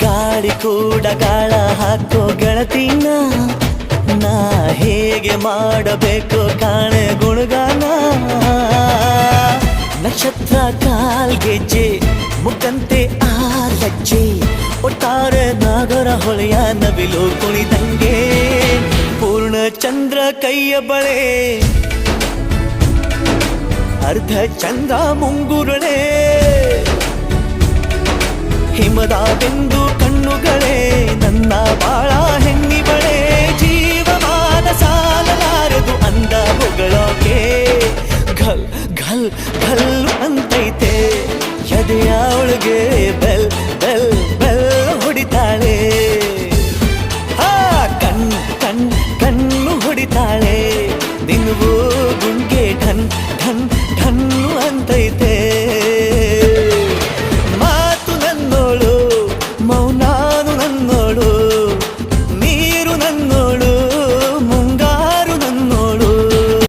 ಗಾಳಿ ಕೂಡ ಗಾಳ ಹಾಕೋ ಗೆಳತಿನ ನಾ ಹೇಗೆ ಮಾಡಬೇಕು ಕಾಣೆ ಗುಣಗಾನ ನಕ್ಷತ್ರ ಕಾಲ್ಗೆಜ್ಜೆ ಮುಖಂತೆ ಆಲಜ್ಜೆ ಒಟ್ಟಾರೆ ನಾಗರ ಹೊಳೆಯ ನವಿಲು ಕುಣಿದಂಗೆ ಪೂರ್ಣ ಚಂದ್ರ ಕೈಯ ಬಳೆ ಅರ್ಧ ಚಂದ್ರ ಮುಂಗುರುಳೆ ಹಿಮದ ಬೆಂದು ಕಣ್ಣುಗಳೇ ನನ್ನ ಬಾಳ ಹೆಣ್ಣಿಬಳೆ ಜೀವಮಾನ ಸಾಲಲಾರದು ಅಂದ ಹೊಗಳೋಕೆ ಘಲ್ ಘಲ್ ಘಲ್ ಅಂತೈತೆ ಎದೆಯ ಒಳಗೆ